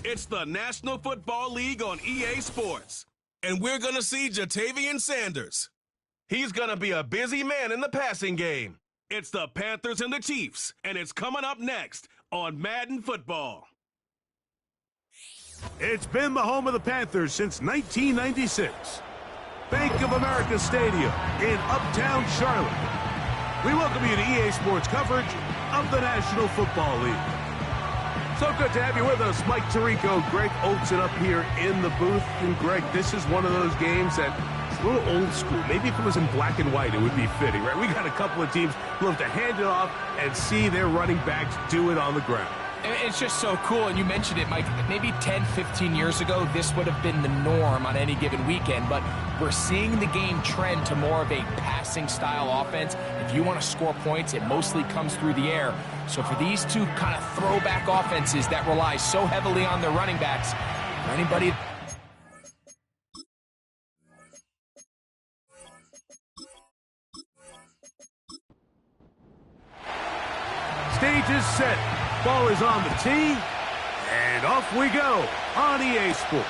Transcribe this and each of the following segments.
It's the National Football League on EA Sports. And we're going to see Jatavian Sanders. He's going to be a busy man in the passing game. It's the Panthers and the Chiefs, and it's coming up next on Madden Football. It's been the home of the Panthers since 1996. Bank of America Stadium in Uptown Charlotte. We welcome you to EA Sports coverage of the National Football League. So good to have you with us, Mike Tirico, Greg Olsen up here in the booth. And Greg, this is one of those games that is a little old school. Maybe if it was in black and white, it would be fitting, right? We got a couple of teams who love to hand it off and see their running backs do it on the ground. It's just so cool, and you mentioned it, Mike. Maybe 10, 15 years ago, this would have been the norm on any given weekend, but we're seeing the game trend to more of a passing-style offense. If you want to score points, it mostly comes through the air. So for these two kind of throwback offenses that rely so heavily on their running backs, for anybody... Stage is set. Ball is on the tee, and off we go on EA Sports.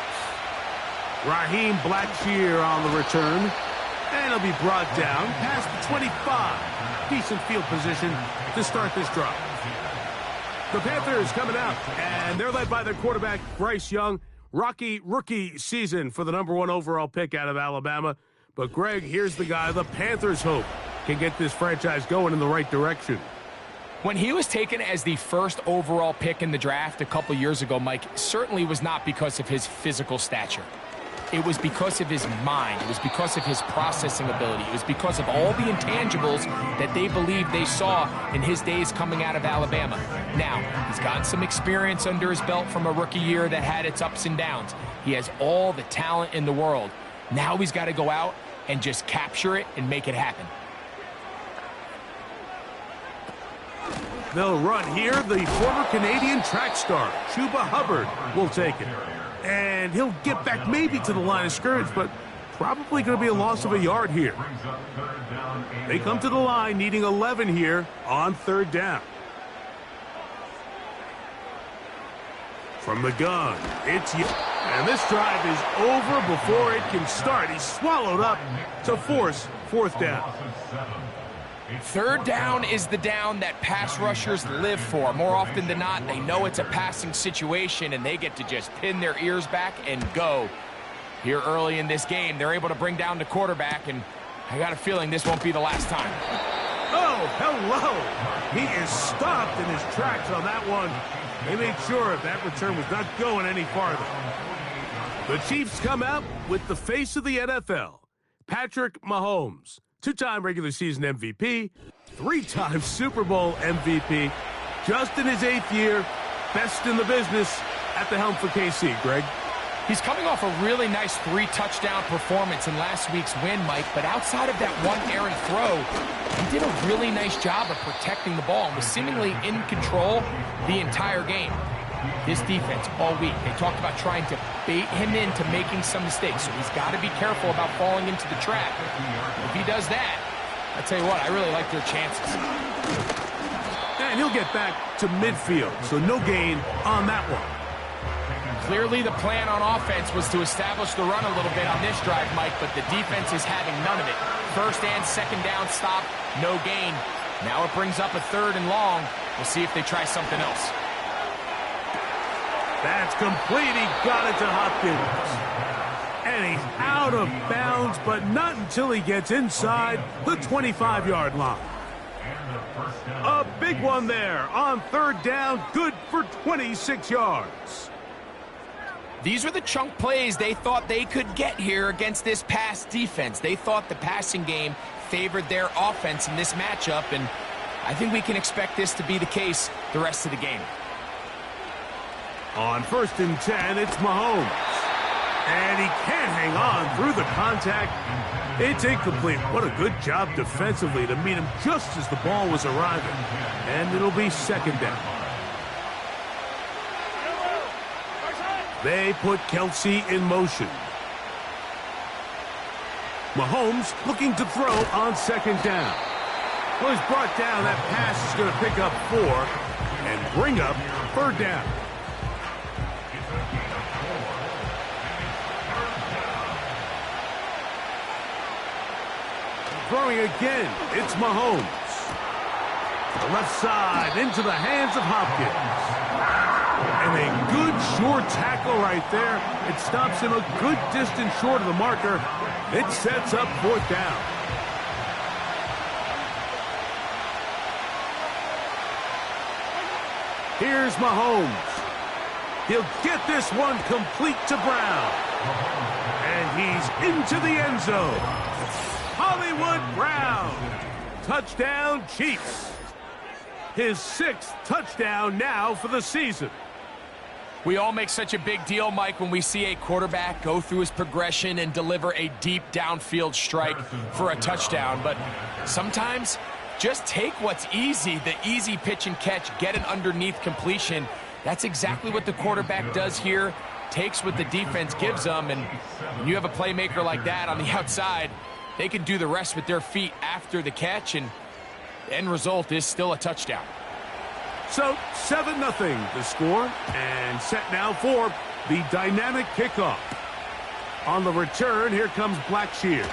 Raheem Blackshear on the return, and he'll be brought down past the 25. Decent field position to start this drive. The Panthers coming out, and they're led by their quarterback, Bryce Young. Rocky rookie season for the #1 overall pick out of Alabama. But, Greg, here's the guy the Panthers hope can get this franchise going in the right direction. When he was taken as the first overall pick in the draft a couple years ago, Mike, certainly was not because of his physical stature. It was because of his mind. It was because of his processing ability. It was because of all the intangibles that they believed they saw in his days coming out of Alabama. Now, he's gotten some experience under his belt from a rookie year that had its ups and downs. He has all the talent in the world. Now he's got to go out and just capture it and make it happen. They'll run here. The former Canadian track star, Chuba Hubbard, will take it. And he'll get back maybe to the line of scrimmage, but probably going to be a loss of a yard here. They come to the line needing 11 here on third down. From the gun, it's... And this drive is over before it can start. He's swallowed up to force fourth down. Third down is the down that pass rushers live for. More often than not, they know it's a passing situation, and they get to just pin their ears back and go. Here early in this game, they're able to bring down the quarterback, and I got a feeling this won't be the last time. Oh, hello! He is stopped in his tracks on that one. They made sure that return was not going any farther. The Chiefs come out with the face of the NFL, Patrick Mahomes. Two-time regular season MVP, three-time Super Bowl MVP, just in his 8th year, best in the business at the helm for KC, Greg. He's coming off a really nice 3-touchdown performance in last week's win, Mike, but outside of that one errant throw, he did a really nice job of protecting the ball and was seemingly in control the entire game. This defense all week, they talked about trying to bait him into making some mistakes, so he's got to be careful about falling into the trap. If he does that, I tell you what, I really like their chances. And he'll get back to midfield, so no gain on that one. Clearly the plan on offense was to establish the run a little bit on this drive, Mike, but the defense is having none of it. First and second down stop, no gain. Now it brings up a third and long. We'll see if they try something else. That's complete. He got it to Hopkins. And he's out of bounds, but not until he gets inside the 25-yard line. A big one there on third down, good for 26 yards. These were the chunk plays they thought they could get here against this pass defense. They thought the passing game favored their offense in this matchup, and I think we can expect this to be the case the rest of the game. On 1st and 10, it's Mahomes. And he can't hang on through the contact. It's incomplete. What a good job defensively to meet him just as the ball was arriving. And it'll be second down. They put Kelsey in motion. Mahomes looking to throw on second down. Well, he's brought down. That pass is going to pick up 4 and bring up third down. throwing again. It's Mahomes. The left side into the hands of Hopkins. And a good short tackle right there. It stops him a good distance short of the marker. It sets up 4th down. Here's Mahomes. He'll get this one complete to Brown. And he's into the end zone. Hollywood Brown. Touchdown, Chiefs. His 6th touchdown now for the season. We all make such a big deal, Mike, when we see a quarterback go through his progression and deliver a deep downfield strike for a touchdown. But sometimes just take what's easy, the easy pitch and catch, get an underneath completion. That's exactly what the quarterback does here. Takes what the defense gives them, and when you have a playmaker like that on the outside, they can do the rest with their feet after the catch, and the end result is still a touchdown. So 7-0 the score, and set now for the dynamic kickoff. On the return, here comes Blackshear.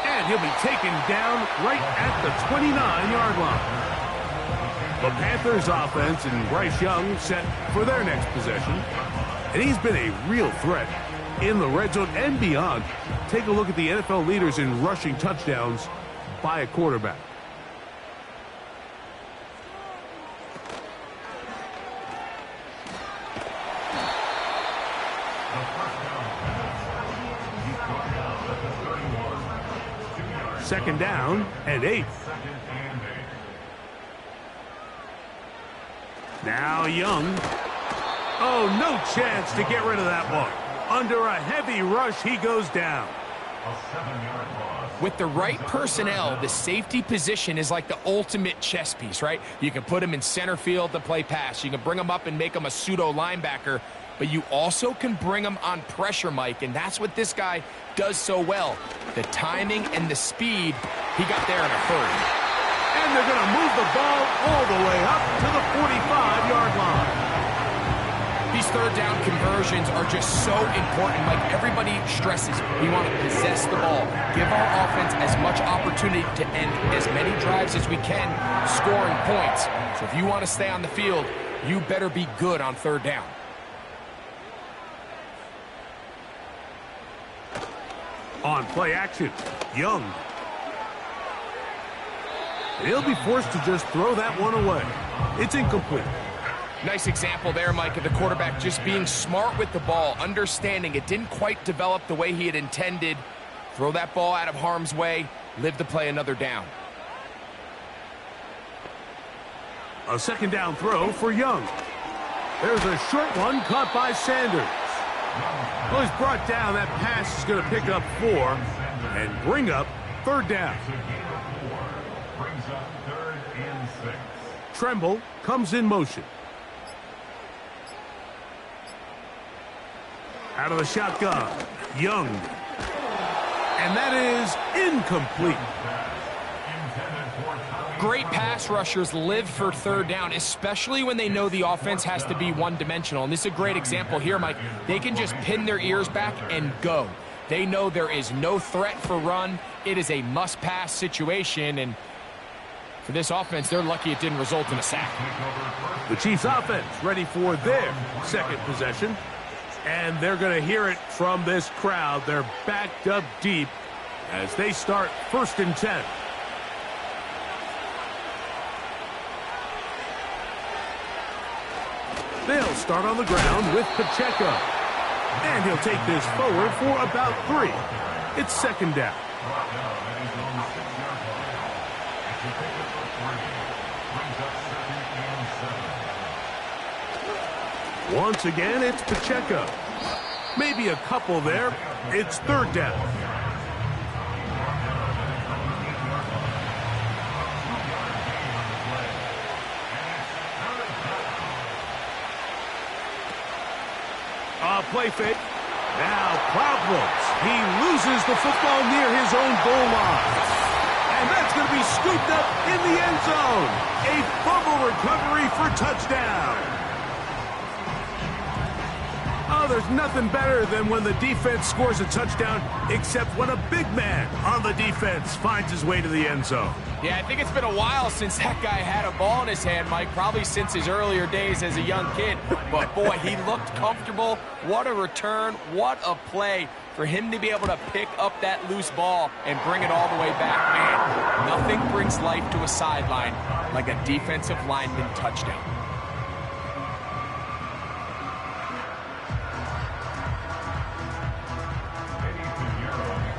And he'll be taken down right at the 29-yard line. The Panthers offense and Bryce Young set for their next possession. And he's been a real threat in the red zone and beyond. Take a look at the NFL leaders in rushing touchdowns by a quarterback. Second down and 8. Now Young. Oh, no chance to get rid of that one. Under a heavy rush, he goes down. With the right personnel, the safety position is like the ultimate chess piece, right? You can put him in center field to play pass. You can bring him up and make him a pseudo linebacker, but you also can bring him on pressure, Mike, and that's what this guy does so well. The timing and the speed, he got there in a hurry. And they're going to move the ball all the way up to the 45-yard line. These third down conversions are just so important. Like everybody stresses, we want to possess the ball. Give our offense as much opportunity to end as many drives as we can, scoring points. So if you want to stay on the field, you better be good on third down. On play action, Young. And he'll be forced to just throw that one away. It's incomplete. Nice example there, Mike, of the quarterback just being smart with the ball, understanding it didn't quite develop the way he had intended. Throw that ball out of harm's way, live to play another down. A second down throw for Young. There's a short one caught by Sanders. Well, he's brought down. That pass is going to pick up 4 and bring up third down. Brings up 3rd and 6. Tremble comes in motion. Out of the shotgun, Young. And that is incomplete. Great pass rushers live for third down, especially when they know the offense has to be one-dimensional. And this is a great example here, Mike. They can just pin their ears back and go. They know there is no threat for run. It is a must-pass situation, and for this offense, they're lucky it didn't result in a sack. The Chiefs offense ready for their second possession. And they're going to hear it from this crowd. They're backed up deep as they start 1st and 10. They'll start on the ground with Pacheco. And he'll take this forward for about 3. It's second down. Once again, it's Pacheco. Maybe a couple there. It's third down. A play fake. Now problems. He loses the football near his own goal line. And that's going to be scooped up in the end zone. A fumble recovery for touchdown. Oh, there's nothing better than when the defense scores a touchdown, except when a big man on the defense finds his way to the end zone. Yeah, I think it's been a while since that guy had a ball in his hand, Mike, probably since his earlier days as a young kid. But, boy, he looked comfortable. What a return. What a play for him to be able to pick up that loose ball and bring it all the way back. Man, nothing brings life to a sideline like a defensive lineman touchdown.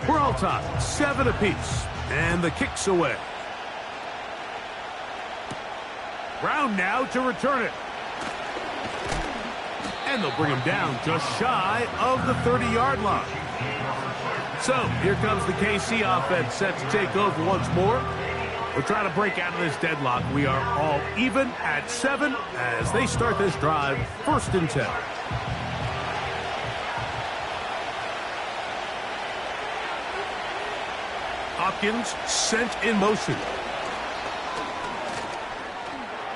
We're all tied, 7 apiece, and the kick's away. Brown now to return it. And they'll bring him down just shy of the 30-yard line. So, here comes the KC offense set to take over once more. We're trying to break out of this deadlock. We are all even at 7 as they start this drive, 1st and 10. Hopkins sent in motion.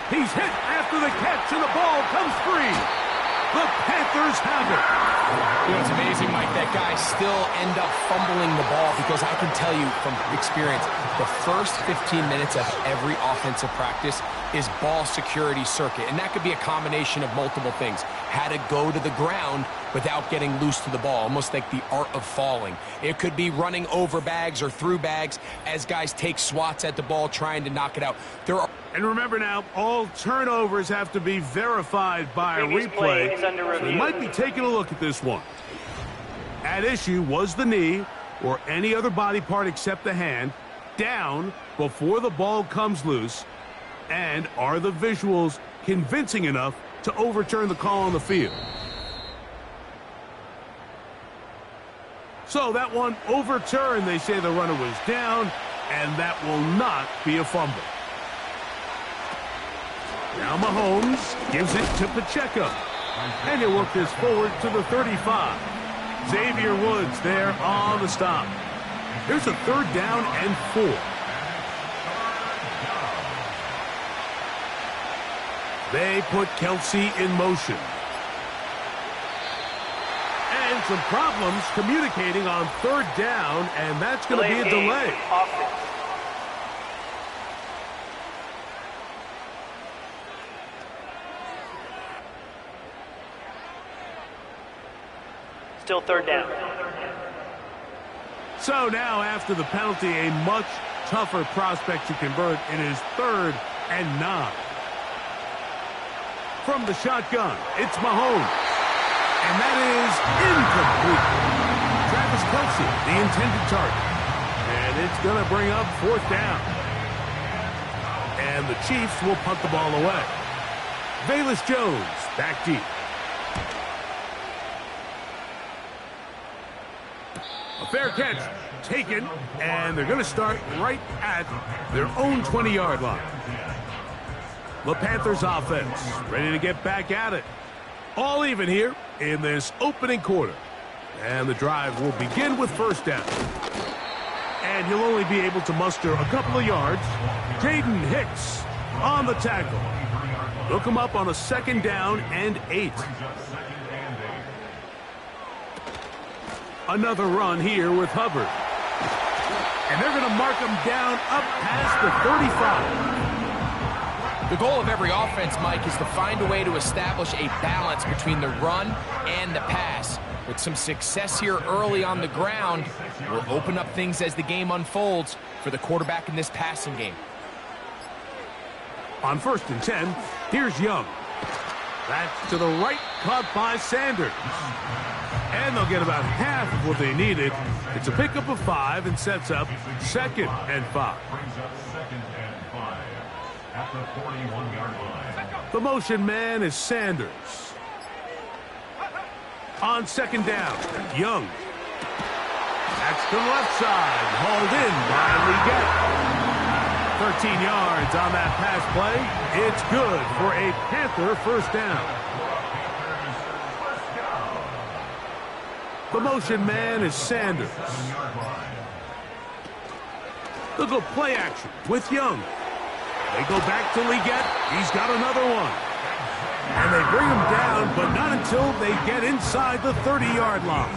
He's hit after the catch, and the ball comes free. The Panthers have it. You know, it's amazing, Mike, that guys still end up fumbling the ball because I can tell you from experience, the first 15 minutes of every offensive practice is ball security circuit, and that could be a combination of multiple things. How to go to the ground without getting loose to the ball, almost like the art of falling. It could be running over bags or through bags as guys take swats at the ball trying to knock it out. And remember now, all turnovers have to be verified by a replay. So they might be taking a look at this one. At issue was the knee or any other body part except the hand down before the ball comes loose. And are the visuals convincing enough to overturn the call on the field? So that one overturned. They say the runner was down, and that will not be a fumble. Now Mahomes gives it to Pacheco. And he'll work this forward to the 35. Xavier Woods there on the stop. Here's a 3rd down and 4. They put Kelsey in motion. And some problems communicating on 3rd down, and that's going to be a delay. Still 3rd down. So now after the penalty, a much tougher prospect to convert. It is 3rd and 9. From the shotgun, it's Mahomes. And that is incomplete. Travis Kelsey, the intended target. And it's going to bring up 4th down. And the Chiefs will punt the ball away. Velus Jones back deep. A fair catch taken, and they're going to start right at their own 20-yard line. The Panthers offense ready to get back at it. All even here in this opening quarter. And the drive will begin with 1st down. And he'll only be able to muster a couple of yards. Jaden Hicks on the tackle. Look him up on a 2nd down and 8. Another run here with Hubbard. And they're going to mark him down up past the 35. The goal of every offense, Mike, is to find a way to establish a balance between the run and the pass. With some success here early on the ground, will open up things as the game unfolds for the quarterback in this passing game. On 1st and 10, here's Young. That's to the right, caught by Sanders. And they'll get about half of what they needed. It's a pickup of 5 and sets up 2nd and 5. At the 41-yard line. The motion man is Sanders. On 2nd down, Young. That's to the left side, hauled in by Leggett. 13 yards on that pass play. It's good for a Panther 1st down. The motion man is Sanders. They'll go play action with Young. They go back to Leggett. He's got another one. And they bring him down, but not until they get inside the 30-yard line.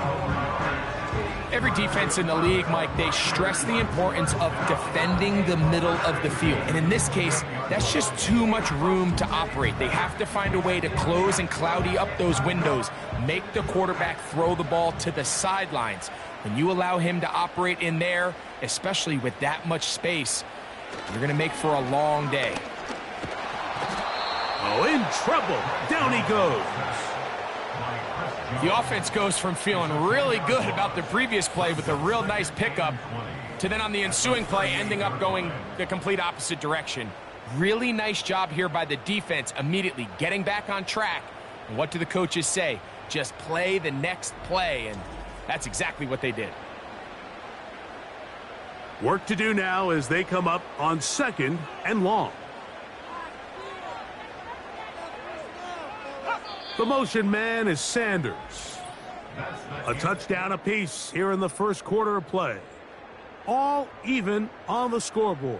Every defense in the league, Mike, they stress the importance of defending the middle of the field. And in this case, that's just too much room to operate. They have to find a way to close and cloudy up those windows, make the quarterback throw the ball to the sidelines. When you allow him to operate in there, especially with that much space, you're going to make for a long day. Oh, in trouble. Down he goes. The offense goes from feeling really good about the previous play with a real nice pickup to then on the ensuing play ending up going the complete opposite direction. Really nice job here by the defense immediately getting back on track. And what do the coaches say? Just play the next play, and that's exactly what they did. Work to do now as they come up on 2nd and long. The motion man is Sanders. A touchdown apiece here in the first quarter of play. All even on the scoreboard.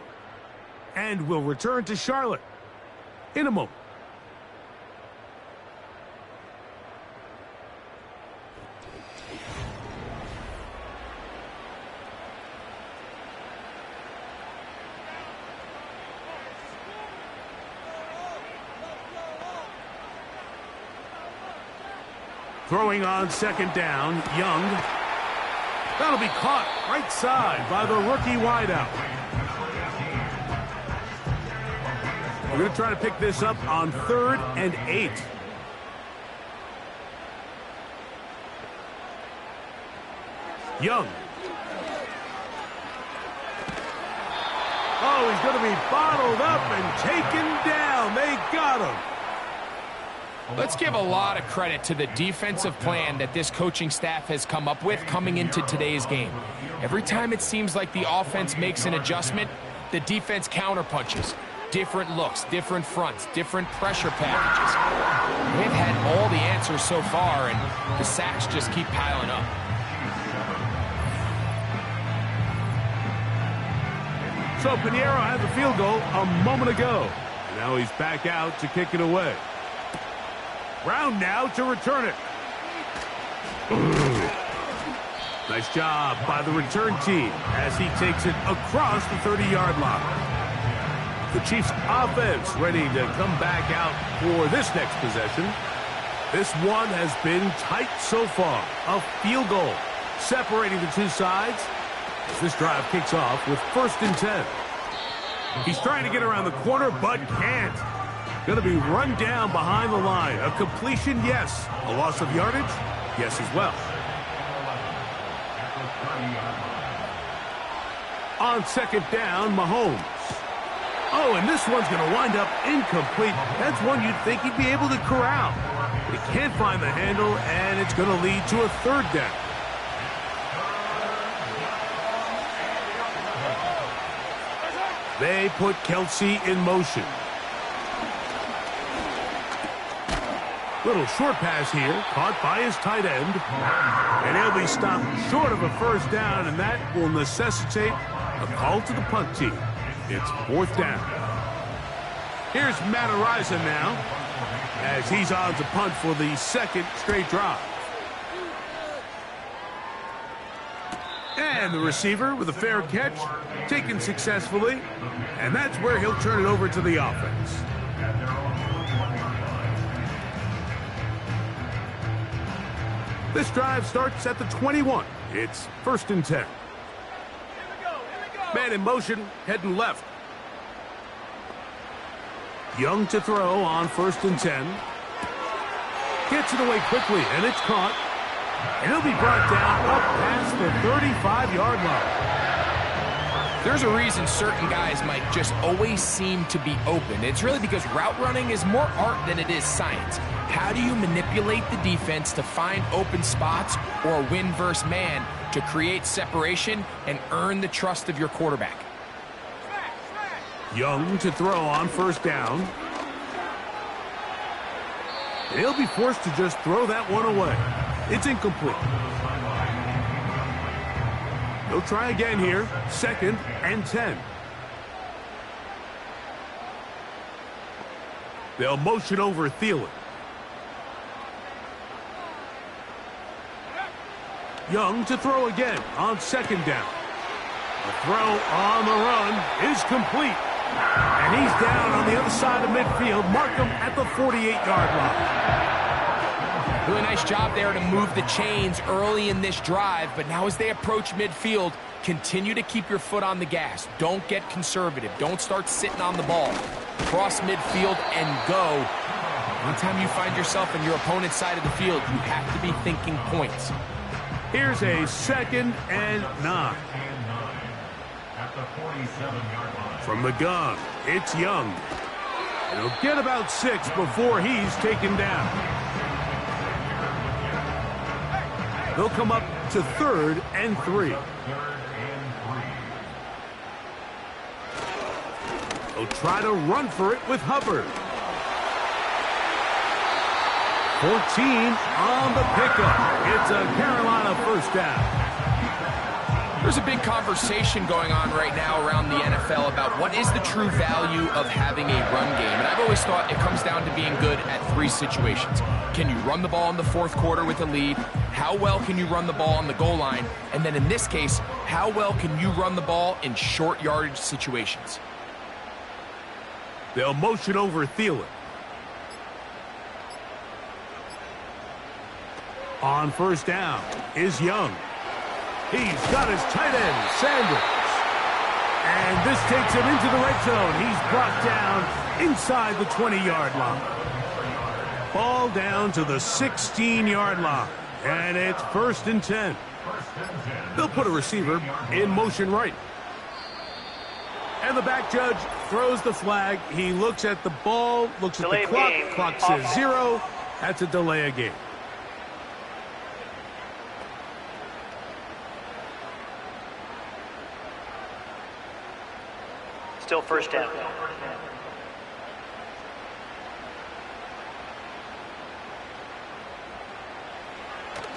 And we'll return to Charlotte in a moment. Throwing on 2nd down, Young. That'll be caught right side by the rookie wideout. We're going to try to pick this up on 3rd and 8. Young. Oh, he's going to be bottled up and taken down. They got him. Let's give a lot of credit to the defensive plan that this coaching staff has come up with coming into today's game. Every time it seems like the offense makes an adjustment, the defense counterpunches. Different looks, different fronts, different pressure packages. They've had all the answers so far, and the sacks just keep piling up. So Pinheiro had the field goal a moment ago. Now he's back out to kick it away. Brown now to return it. Nice job by the return team as he takes it across the 30-yard line. The Chiefs offense ready to come back out for this next possession. This one has been tight so far. A field goal separating the two sides as this drive kicks off with 1st and 10. He's trying to get around the corner but can't. Going to be run down behind the line. A completion, yes. A loss of yardage, yes as well. On 2nd down, Mahomes. Oh, and this one's going to wind up incomplete. That's one you'd think he'd be able to corral. But he can't find the handle, and it's going to lead to a 3rd down. They put Kelsey in motion. Little short pass here, caught by his tight end. And he'll be stopped short of a 1st down, and that will necessitate a call to the punt team. It's 4th down. Here's Matt Araiza now, as he's on to punt for the 2nd straight drive. And the receiver with a fair catch, taken successfully, and that's where he'll turn it over to the offense. This drive starts at the 21. It's 1st and 10. Man in motion, heading left. Young to throw on 1st and 10. Gets it away quickly, and it's caught. And he'll be brought down up past the 35-yard line. There's a reason certain guys, Mike, just always seem to be open. It's really because route running is more art than it is science. How do you manipulate the defense to find open spots or win versus man to create separation and earn the trust of your quarterback? Young to throw on 1st down. He'll be forced to just throw that one away. It's incomplete. He'll try again here. 2nd and 10. They'll motion over Thielen. Young to throw again on second down. The throw on the run is complete. And he's down on the other side of midfield. Mark him at the 48-yard line. Really nice job there to move the chains early in this drive, but now as they approach midfield, continue to keep your foot on the gas. Don't get conservative. Don't start sitting on the ball. Cross midfield and go. Anytime you find yourself on your opponent's side of the field, you have to be thinking points. Here's a 2nd and 9. At the 47-yard line. From the gun, it's Young. He'll get about 6 before he's taken down. They'll come up to 3rd and 3. They'll try to run for it with Hubbard. 14 on the pickup. It's a Carolina first down. There's a big conversation going on right now around the NFL about what is the true value of having a run game. And I've always thought it comes down to being good at 3 situations. Can you run the ball in the 4th quarter with a lead? How well can you run the ball on the goal line? And then in this case, how well can you run the ball in short yardage situations? They'll motion over Thielen. On first down is Young. He's got his tight end, Sanders. And this takes him into the red zone. He's brought down inside the 20-yard line. Ball down to the 16-yard line. And it's 1st and 10. They'll put a receiver in motion right. And the back judge throws the flag. He looks at the ball, looks at the clock. Clock says 0. That's a delay of game. Still first down.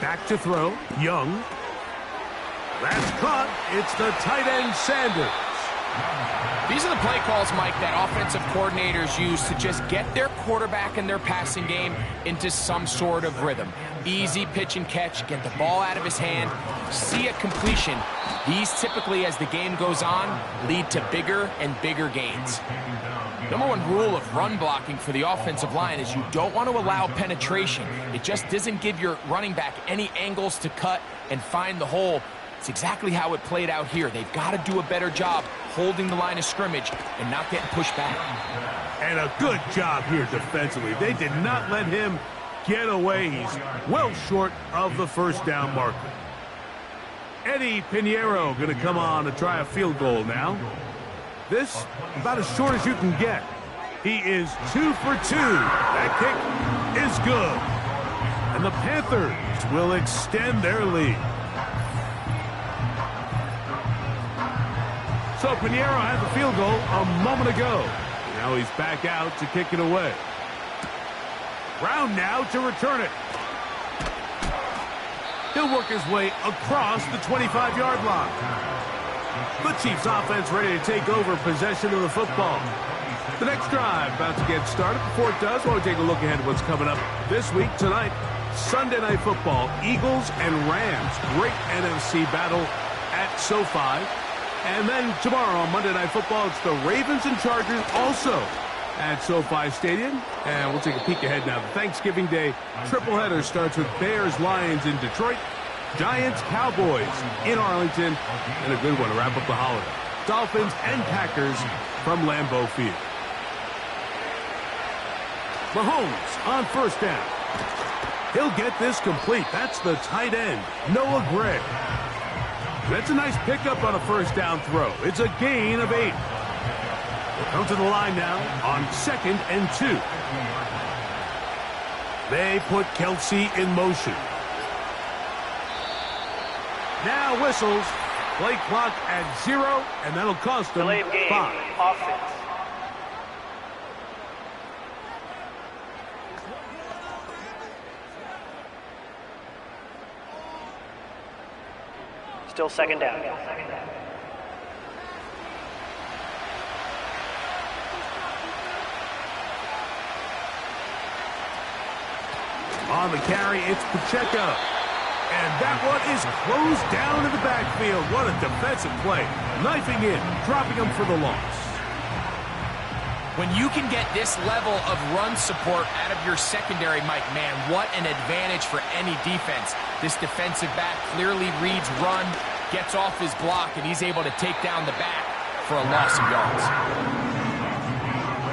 Back to throw, Young. That's caught. It's the tight end, Sanders. These are the play calls, Mike, that offensive coordinators use to just get their quarterback and their passing game into some sort of rhythm. Easy pitch and catch, get the ball out of his hand, see a completion. These typically, as the game goes on, lead to bigger and bigger gains. Number 1 rule of run blocking for the offensive line is you don't want to allow penetration. It just doesn't give your running back any angles to cut and find the hole. It's exactly how it played out here. They've got to do a better job holding the line of scrimmage and not getting pushed back. And a good job here defensively. They did not let him get away. He's well short of the first down marker. Eddie Pinheiro going to come on to try a field goal now. This about as short as you can get. He is 2 for 2. That kick is good. And the Panthers will extend their lead. So Pinheiro had the field goal a moment ago. Now he's back out to kick it away. Brown now to return it. He'll work his way across the 25-yard line. The Chiefs offense ready to take over possession of the football. The next drive about to get started. Before it does, I want to take a look ahead at what's coming up this week. Tonight, Sunday Night Football, Eagles and Rams. Great NFC battle at SoFi. And then tomorrow on Monday Night Football, it's the Ravens and Chargers also at SoFi Stadium. And we'll take a peek ahead now. The Thanksgiving Day triple header starts with Bears-Lions in Detroit, Giants-Cowboys in Arlington, and a good one to wrap up the holiday. Dolphins and Packers from Lambeau Field. Mahomes on first down. He'll get this complete. That's the tight end, Noah Gray. That's a nice pickup on a first down throw. It's a gain of 8. We'll come to the line now on 2nd and 2. They put Kelsey in motion. Now whistles. Play clock at 0, and that'll cost them 5. Offense. Still second down. On the carry, it's Pacheco. And that one is closed down in the backfield. What a defensive play. Knifing in, dropping him for the loss. When you can get this level of run support out of your secondary, Mike, man, what an advantage for any defense. This defensive back clearly reads run, gets off his block, and he's able to take down the back for a loss of yards.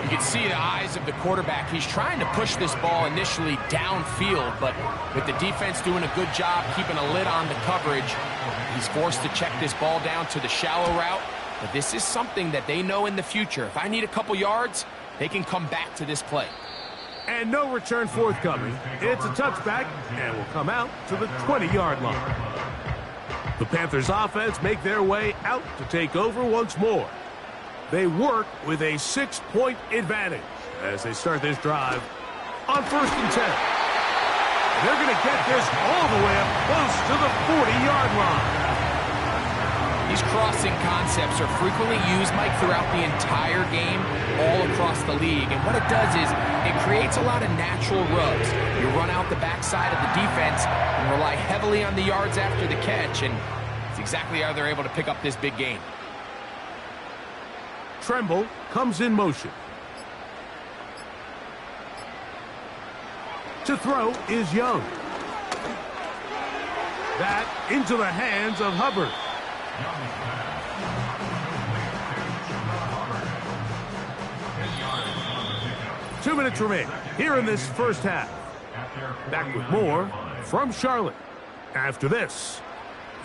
You can see the eyes of the quarterback. He's trying to push this ball initially downfield, but with the defense doing a good job keeping a lid on the coverage, he's forced to check this ball down to the shallow route. But this is something that they know in the future. If I need a couple yards, they can come back to this play. And no return forthcoming. It's a touchback, and will come out to the 20-yard line. The Panthers offense make their way out to take over once more. They work with a 6-point advantage as they start this drive on 1st and 10. They're going to get this all the way up close to the 40-yard line. These crossing concepts are frequently used, Mike, throughout the entire game, all across the league. And what it does is it creates a lot of natural rubs. You run out the backside of the defense and rely heavily on the yards after the catch, and it's exactly how they're able to pick up this big gain. Tremble comes in motion. To throw is Young. That into the hands of Hubbard. 2 minutes remain here in this first half. Back with more from Charlotte. After this,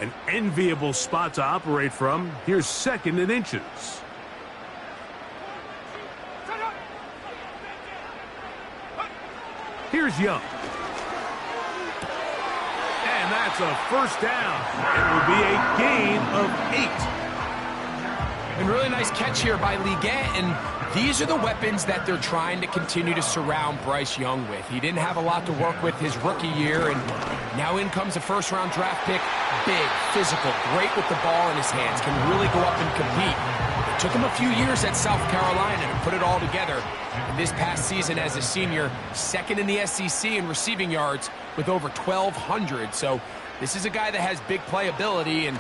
an enviable spot to operate from. Here's 2nd and inches. Here's Young. And that's a first down. It will be a gain of 8. And really nice catch here by Liggett, and these are the weapons that they're trying to continue to surround Bryce Young with. He didn't have a lot to work with his rookie year, and now in comes a first-round draft pick. Big, physical, great with the ball in his hands, can really go up and compete. It took him a few years at South Carolina to put it all together. And this past season as a senior, 2nd in the SEC in receiving yards with over 1,200. So this is a guy that has big playability, and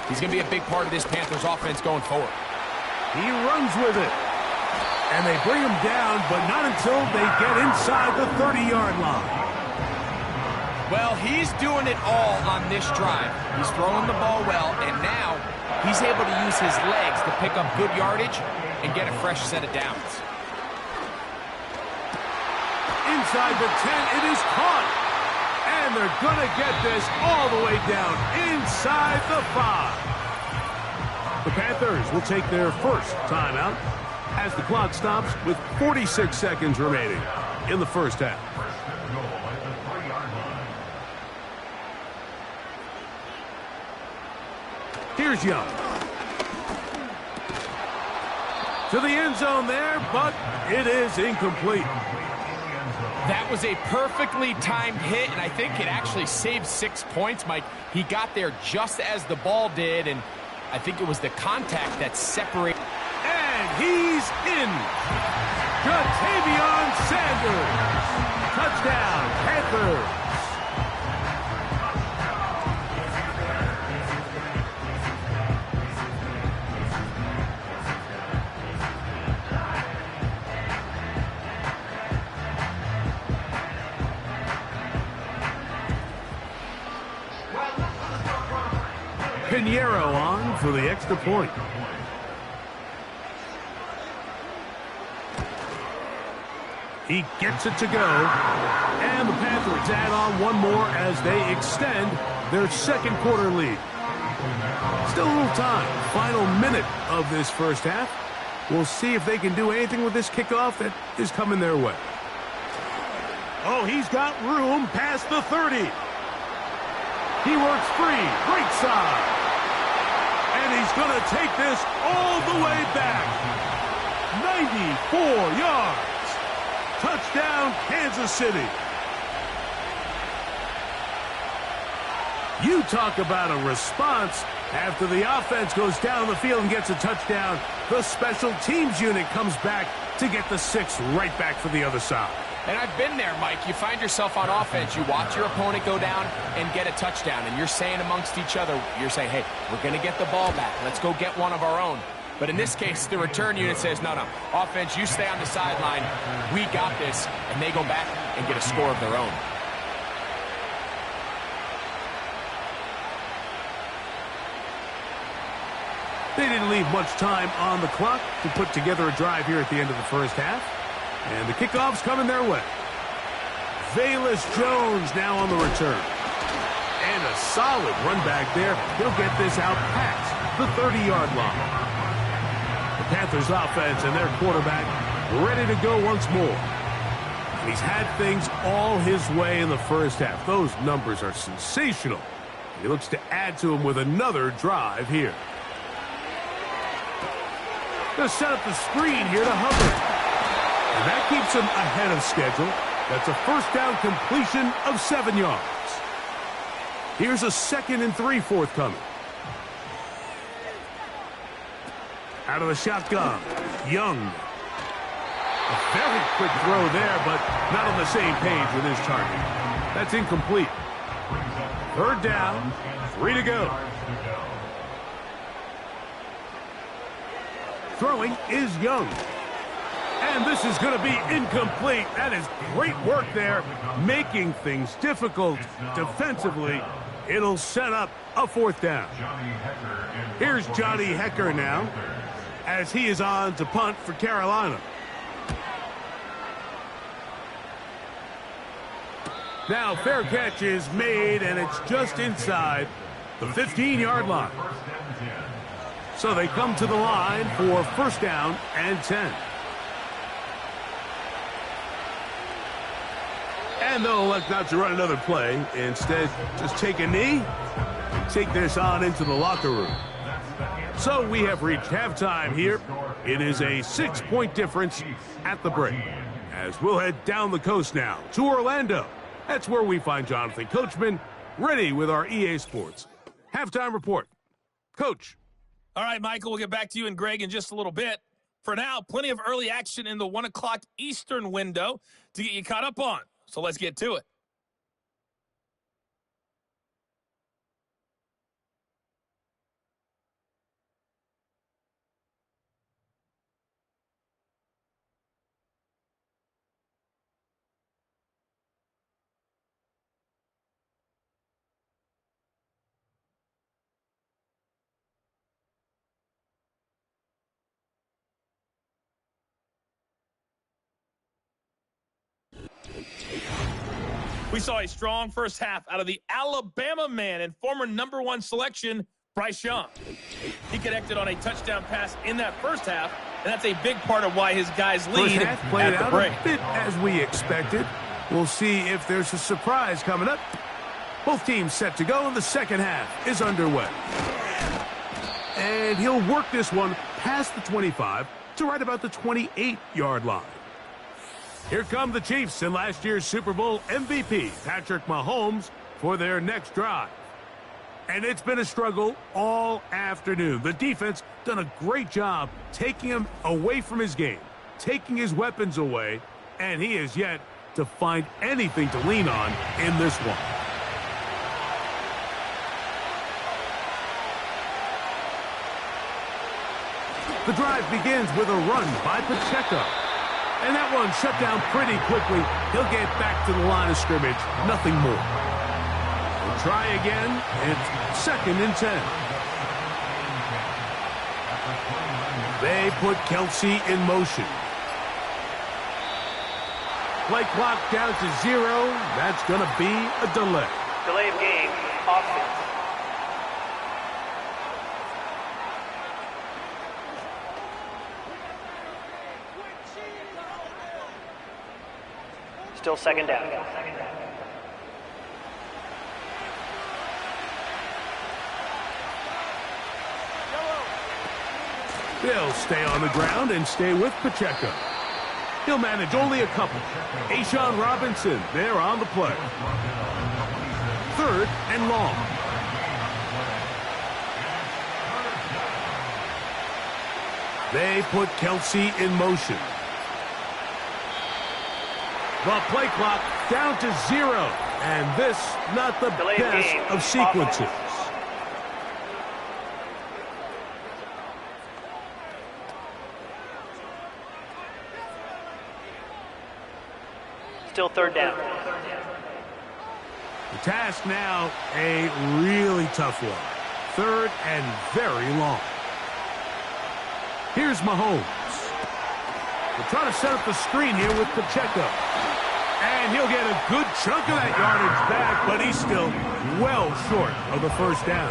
he's going to be a big part of this Panthers offense going forward. He runs with it. And they bring him down, but not until they get inside the 30-yard line. Well, he's doing it all on this drive. He's throwing the ball well, and now he's able to use his legs to pick up good yardage and get a fresh set of downs. Inside the 10, it is caught. And they're going to get this all the way down inside the 5. The Panthers will take their first timeout as the clock stops with 46 seconds remaining in the first half. Here's Young. To the end zone there, but it is incomplete. That was a perfectly timed hit, and I think it actually saved 6 points, Mike. He got there just as the ball did, and I think it was the contact that separated. And he's in. Jatavion Sanders. Touchdown, Panthers. Pinheiro on for the extra point. He gets it to go. And the Panthers add on one more as they extend their second quarter lead. Still a little time. Final minute of this first half. We'll see if they can do anything with this kickoff that is coming their way. Oh, he's got room past the 30. He works free. Right side. And he's going to take this all the way back. 94 yards. Touchdown, Kansas City. You talk about a response. After the offense goes down the field and gets a touchdown, the special teams unit comes back to get the 6 right back for the other side. And I've been there, Mike. You find yourself on offense. You watch your opponent go down and get a touchdown. And you're saying amongst each other, you're saying, hey, we're going to get the ball back. Let's go get one of our own. But in this case, the return unit says, no, offense, you stay on the sideline. We got this. And they go back and get a score of their own. They didn't leave much time on the clock to put together a drive here at the end of the first half. And the kickoff's coming their way. Velus Jones now on the return. And a solid run back there. He'll get this out past the 30-yard line. The Panthers offense and their quarterback ready to go once more. And he's had things all his way in the first half. Those numbers are sensational. He looks to add to them with another drive here. Going to set up the screen here to Hubbard. And that keeps him ahead of schedule. That's a first down completion of 7 yards. Here's a 2nd and 3 forthcoming. Out of the shotgun, Young. A very quick throw there, but not on the same page with his target. That's incomplete. 3rd down, 3 to go. Throwing is Young. And this is going to be incomplete. That is great work there, making things difficult defensively. It'll set up a 4th down. Here's Johnny Hecker now, as he is on to punt for Carolina. Now, fair catch is made, and it's just inside the 15-yard line. So they come to the line for 1st down and 10. And they'll elect not to run another play. Instead, just take a knee and take this on into the locker room. So we have reached halftime here. It is a 6-point difference at the break. As we'll head down the coast now to Orlando. That's where we find Jonathan Coachman ready with our EA Sports halftime report. Coach. All right, Michael, we'll get back to you and Greg in just a little bit. For now, plenty of early action in the 1 o'clock Eastern window to get you caught up on. So let's get to it. We saw a strong first half out of the Alabama man and former #1 selection, Bryce Young. He connected on a touchdown pass in that first half, and that's a big part of why his guys lead first half played at the out break. a bit as we expected. We'll see if there's a surprise coming up. Both teams set to go, and the second half is underway. And he'll work this one past the 25 to right about the 28-yard line. Here come the Chiefs and last year's Super Bowl MVP, Patrick Mahomes, for their next drive. And it's been a struggle all afternoon. The defense done a great job taking him away from his game, taking his weapons away, and he has yet to find anything to lean on in this one. The drive begins with a run by Pacheco. And that one shut down pretty quickly. He'll get back to the line of scrimmage. Nothing more. We'll try again. It's 2nd and 10. They put Kelsey in motion. Play clock down to 0. That's going to be a delay. Delay of game, offense. Still 2nd down. They'll stay on the ground and stay with Pacheco. He'll manage only a couple. A'Shawn Robinson there on the play. 3rd and long. They put Kelsey in motion. The play clock down to 0. And this, not the Delayed best game. of sequences. Still third down. The task now, a really tough one. Third and very long. Here's Mahomes. We're trying to set up the screen here with Pacheco. And he'll get a good chunk of that yardage back, but he's still well short of the first down.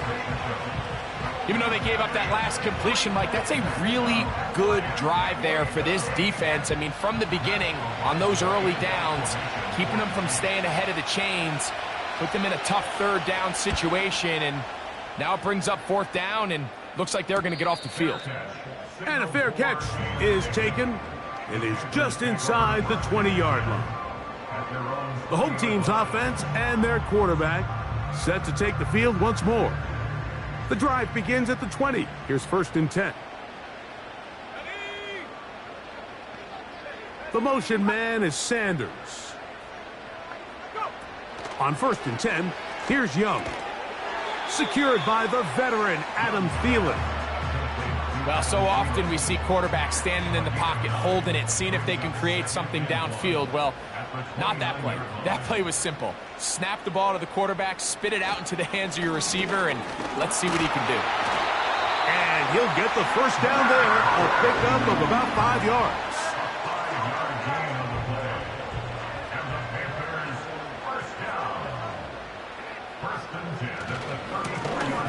Even though they gave up that last completion, Mike, that's a really good drive there for this defense. I mean, from the beginning, on those early downs, keeping them from staying ahead of the chains, put them in a tough third down situation, and now it brings up fourth down, and looks like they're going to get off the field. And a fair catch is taken. It is just inside the 20-yard line. The home team's offense and their quarterback set to take the field once more. The drive begins at the 20. Here's 1st and 10. The motion man is Sanders. On 1st and 10, here's Young. Secured by the veteran Adam Thielen. Well, so often we see quarterbacks standing in the pocket, holding it, seeing if they can create something downfield. Well, not that play. That play was simple. Snap the ball to the quarterback, spit it out into the hands of your receiver, and let's see what he can do. And he'll get the first down there, a pickup of about 5 yards.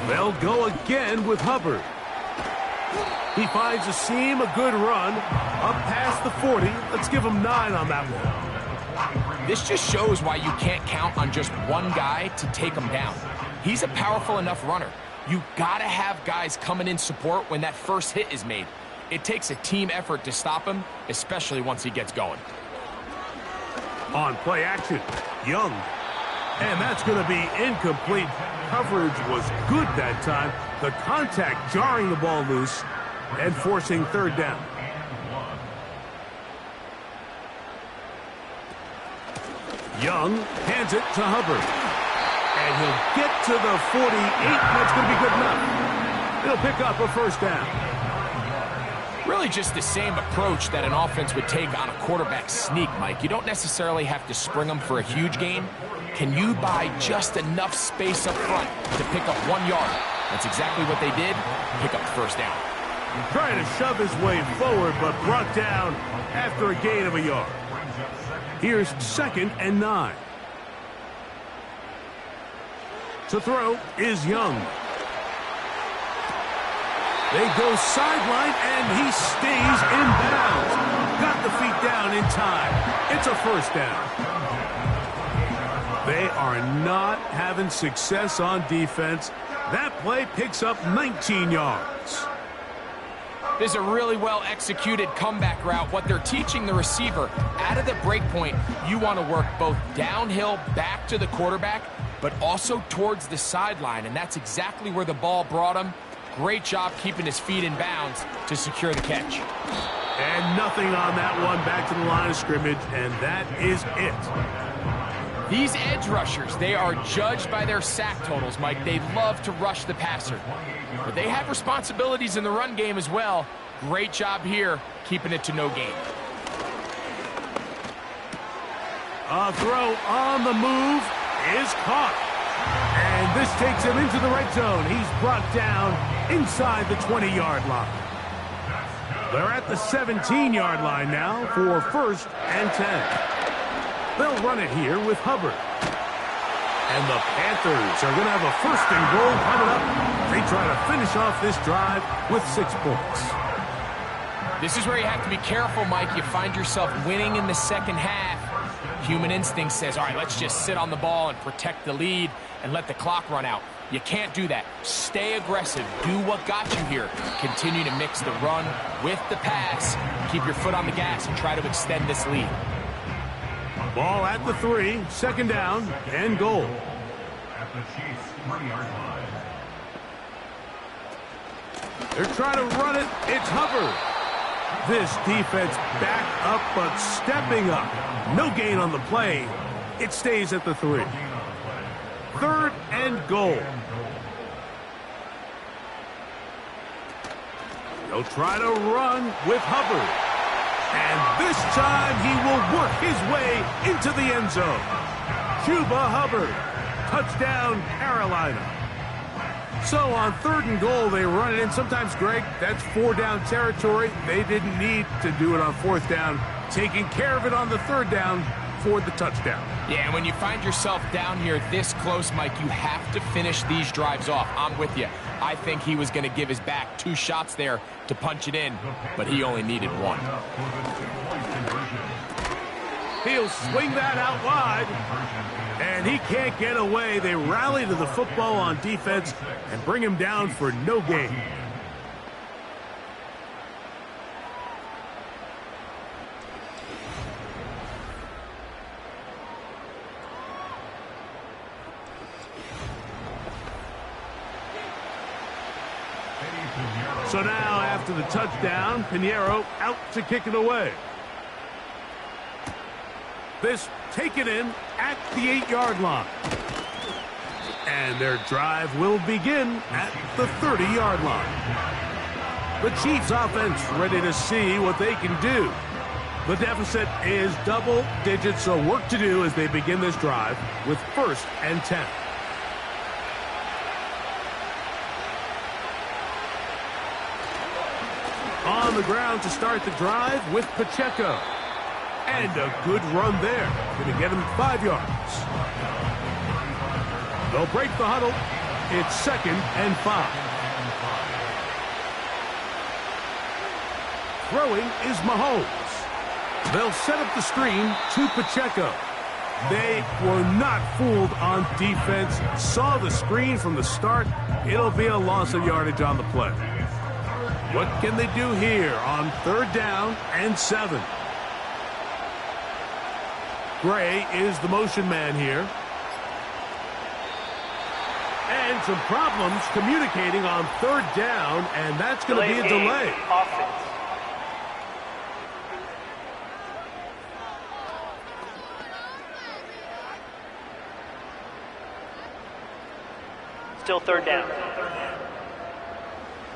They'll go again with Hubbard. He finds a seam, a good run, up past the 40. Let's give him 9 on that one. This just shows why you can't count on just one guy to take him down. He's a powerful enough runner. You gotta have guys coming in support when that first hit is made. It takes a team effort to stop him, especially once he gets going. On play action, Young. And that's going to be incomplete. Coverage was good that time. The contact jarring the ball loose and forcing third down. Young hands it to Hubbard. And he'll get to the 48. That's going to be good enough. He'll pick up a first down. Really just the same approach that an offense would take on a quarterback sneak, Mike. You don't necessarily have to spring them for a huge gain. Can you buy just enough space up front to pick up 1 yard? That's exactly what they did. Pick up the first down. Trying to shove his way forward, but brought down after a gain of a yard. Here's 2nd and 9. To throw is Young. They go sideline, and he stays in bounds. Got the feet down in time. It's a first down. They are not having success on defense. That play picks up 19 yards. This is a really well-executed comeback route. What they're teaching the receiver, out of the break point, you want to work both downhill back to the quarterback, but also towards the sideline, and that's exactly where the ball brought him. Great job keeping his feet in bounds to secure the catch. And nothing on that one, back to the line of scrimmage, and that is it. These edge rushers, they are judged by their sack totals, Mike. They love to rush the passer. But they have responsibilities in the run game as well. Great job here, keeping it to no gain. A throw on the move is caught. And this takes him into the red zone. He's brought down inside the 20-yard line. They're at the 17-yard line now for 1st and 10. They'll run it here with Hubbard. And the Panthers are going to have a 1st and goal coming up. They try to finish off this drive with 6 points. This is where you have to be careful, Mike. You find yourself winning in the second half. Human instinct says, all right, let's just sit on the ball and protect the lead and let the clock run out. You can't do that. Stay aggressive. Do what got you here. Continue to mix the run with the pass. Keep your foot on the gas and try to extend this lead. Ball at the 3, 2nd down and goal. At the Chiefs' 3-yard line. They're trying to run it. It's Hubbard. This defense back up, but stepping up. No gain on the play. It stays at the 3. 3rd and goal. He'll try to run with Hubbard. And this time he will work his way into the end zone. Chuba Hubbard. Touchdown, Carolina. So on 3rd and goal, they run it in. Sometimes, Greg, that's 4-down territory. They didn't need to do it on 4th down. Taking care of it on the 3rd down for the touchdown. Yeah, and when you find yourself down here this close, Mike, you have to finish these drives off. I'm with you. I think he was going to give his back 2 shots there to punch it in, but he only needed 1. He'll swing that out wide, and he can't get away. They rally to the football on defense and bring him down for no gain. So now, after the touchdown, Pinheiro out to kick it away. This taken in at the 8-yard line. And their drive will begin at the 30-yard line. The Chiefs offense ready to see what they can do. The deficit is double digits, so work to do as they begin this drive with 1st and 10. On the ground to start the drive with Pacheco. And a good run there. Going to get him 5 yards. They'll break the huddle. It's 2nd and 5. Throwing is Mahomes. They'll set up the screen to Pacheco. They were not fooled on defense. Saw the screen from the start. It'll be a loss of yardage on the play. What can they do here on 3rd down and 7? Gray is the motion man here. And some problems communicating on 3rd down, and that's going to be a delay. Offense. Still 3rd down.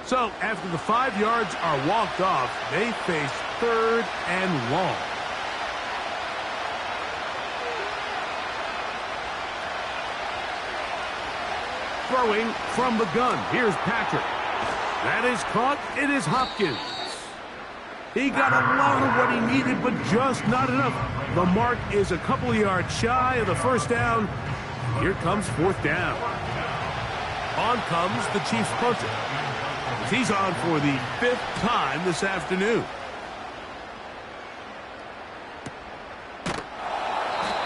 So after the 5 yards are walked off, they face 3rd and long. Throwing from the gun. Here's Patrick. That is caught. It is Hopkins. He got a lot of what he needed, but just not enough. The mark is a couple yards shy of the 1st down. Here comes 4th down. On comes the Chiefs punter. He's on for the 5th time this afternoon.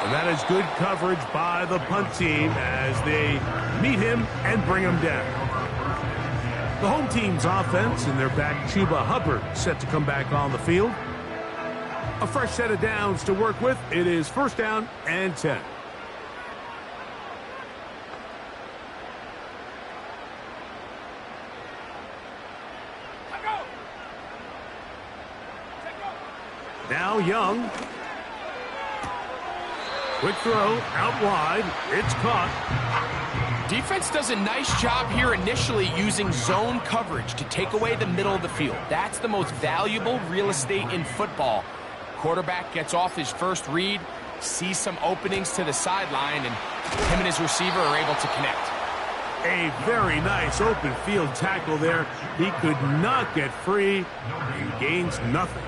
And that is good coverage by the punt team as they meet him and bring him down. The home team's offense and their back Chuba Hubbard set to come back on the field. A fresh set of downs to work with. It is 1st down and 10. Now Young. Quick throw out wide. It's caught. Defense does a nice job here initially using zone coverage to take away the middle of the field. That's the most valuable real estate in football. Quarterback gets off his first read, sees some openings to the sideline, and him and his receiver are able to connect. A very nice open field tackle there. He could not get free. He gains nothing.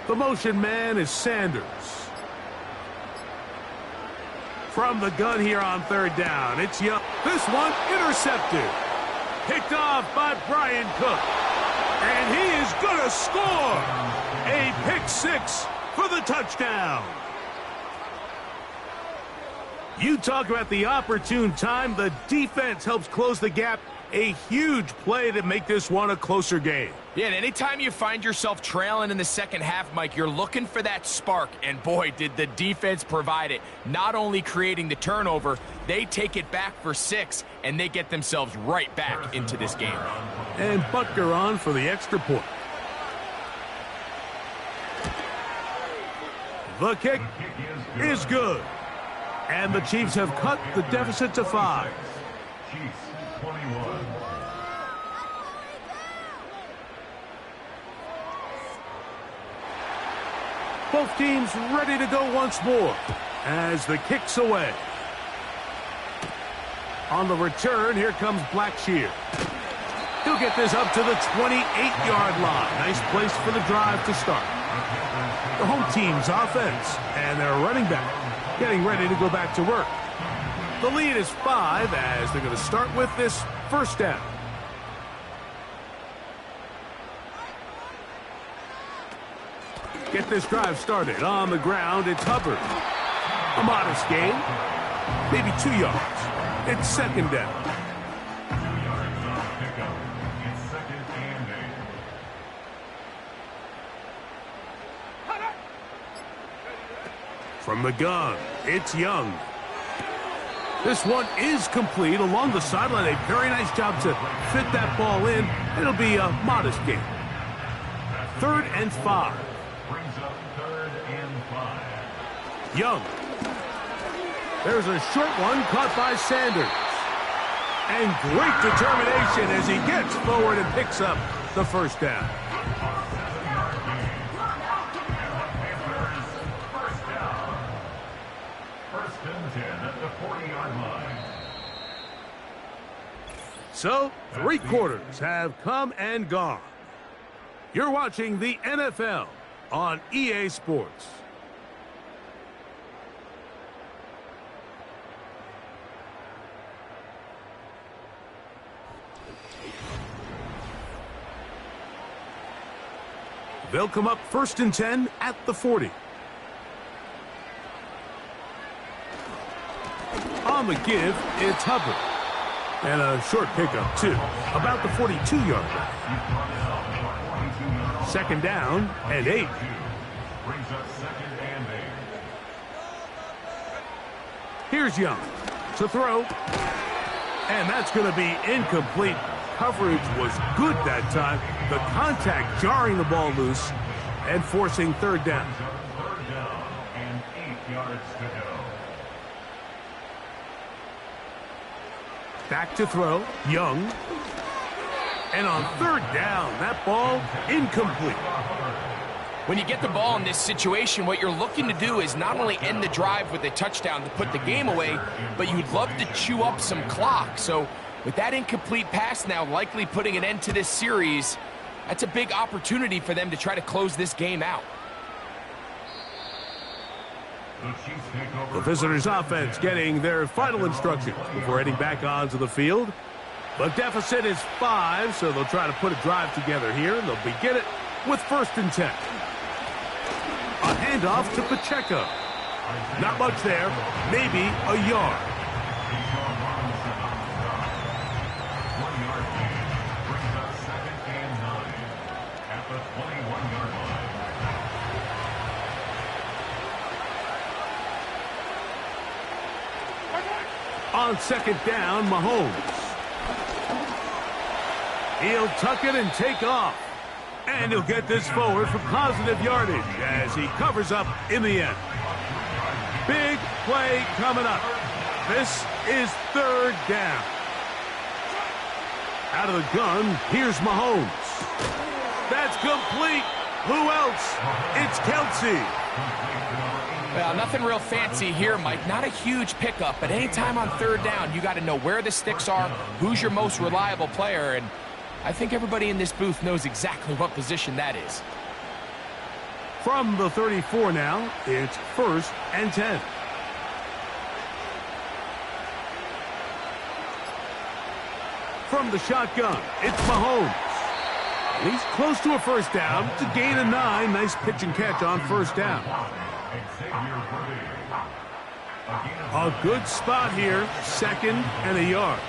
The motion man is Sanders. From the gun here on 3rd down, it's Young. This one intercepted. Picked off by Brian Cook. And he is going to score. A pick 6 for the touchdown. You talk about the opportune time. The defense helps close the gap. A huge play to make this one a closer game. Yeah, and anytime you find yourself trailing in the second half, Mike, you're looking for that spark. And boy, did the defense provide it. Not only creating the turnover, they take it back for 6, and they get themselves right back into this game. And Butker on for the extra point. The kick is good. And the Chiefs have cut the deficit to 5. Chiefs 21. Both teams ready to go once more as the kick's away. On the return, here comes Blackshear. He'll get this up to the 28-yard line. Nice place for the drive to start. The home team's offense and their running back getting ready to go back to work. The lead is 5 as they're going to start with this first down. Get this drive started. On the ground, it's Hubbard. A modest gain, maybe 2 yards. It's second down. 2 yards on pickup. It's second and 8. From the gun, it's Young. This one is complete along the sideline. A very nice job to fit that ball in. It'll be a modest gain. 3rd and 5. Brings up 3rd and 5. Young. There's a short one caught by Sanders. And great determination as he gets forward and picks up the first down. 7-yard gain. And the Panthers first down. 1st and 10 at the 40-yard line. So, 3 quarters have come and gone. You're watching the NFL on EA Sports. They'll come up 1st and 10 at the 40. On the give, it's Hubbard. And a short pickup, too. About the 42-yard line. 2nd down and 8. Brings up 2nd and 8. Here's Young to throw. And that's going to be incomplete. Coverage was good that time. The contact jarring the ball loose and forcing 3rd down. 3rd down and 8 yards to go. Back to throw, Young. And on 3rd down, that ball incomplete. When you get the ball in this situation, what you're looking to do is not only end the drive with a touchdown to put the game away, but you'd love to chew up some clock. So with that incomplete pass now likely putting an end to this series, that's a big opportunity for them to try to close this game out. The visitors' offense getting their final instructions before heading back onto the field. The deficit is 5, so they'll try to put a drive together here, and they'll begin it with 1st and 10. A handoff to Pacheco. Not much there, maybe a yard. 1-yard gain. Brings up 2nd and 9 at the 21-yard line. On 2nd down, Mahomes. He'll tuck it and take off. And he'll get this forward for positive yardage as he covers up in the end. Big play coming up. This is 3rd down. Out of the gun, here's Mahomes. That's complete. Who else? It's Kelsey. Well, nothing real fancy here, Mike. Not a huge pickup, but anytime on 3rd down, you got to know where the sticks are, who's your most reliable player, and I think everybody in this booth knows exactly what position that is. From the 34 now, it's 1st and 10. From the shotgun, it's Mahomes. He's close to a 1st down to gain a 9. Nice pitch and catch on 1st down. A good spot here, 2nd and a yard.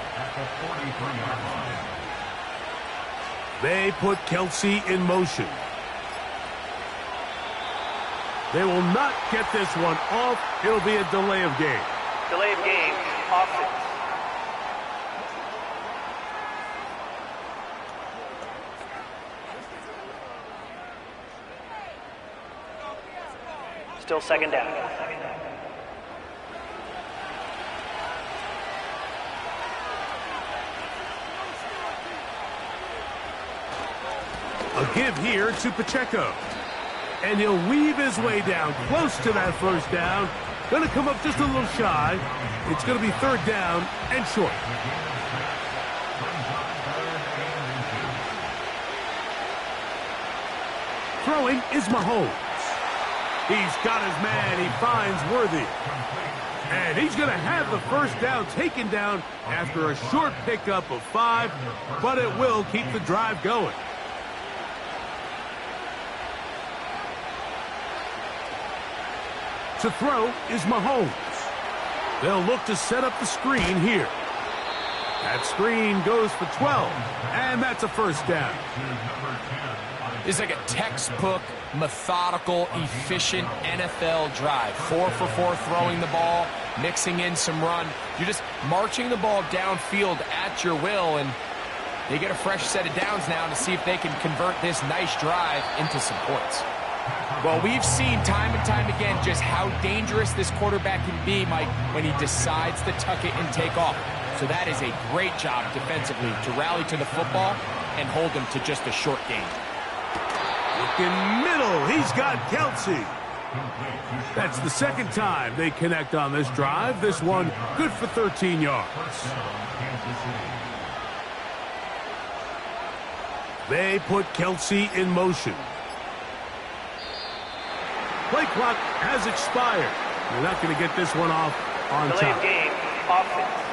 They put Kelsey in motion. They will not get this one off. It'll be a delay of game. Delay of game, offense. Still second down. A give here to Pacheco. And he'll weave his way down close to that first down. Going to come up just a little shy. It's going to be third down and short. Throwing is Mahomes. He's got his man. He finds Worthy. And he's going to have the first down taken down after a short pickup of 5, but it will keep the drive going. To throw is Mahomes. They'll look to set up the screen here. That screen goes for 12, and that's a first down. It's like a textbook, methodical, efficient NFL drive. 4 for 4 throwing the ball, mixing in some run. You're just marching the ball downfield at your will, and they get a fresh set of downs now to see if they can convert this nice drive into some points. Well, we've seen time and time again just how dangerous this quarterback can be, Mike, when he decides to tuck it and take off. So that is a great job defensively to rally to the football and hold him to just a short gain. Looking middle, he's got Kelsey. That's the second time they connect on this drive. This one good for 13 yards. They put Kelsey in motion. Play clock has expired. They're not going to get this one off on Delay time. of game, offense.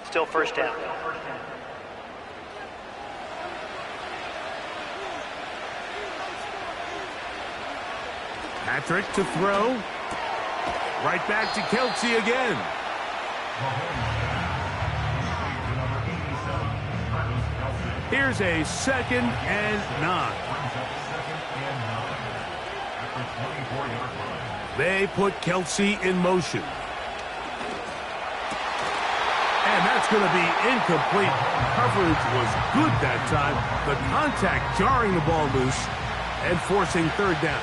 Still first down. Patrick to throw. Right back to Kelsey again. Here's a 2nd and 9. They put Kelsey in motion. And that's going to be incomplete. Coverage was good that time. The contact jarring the ball loose and forcing third down.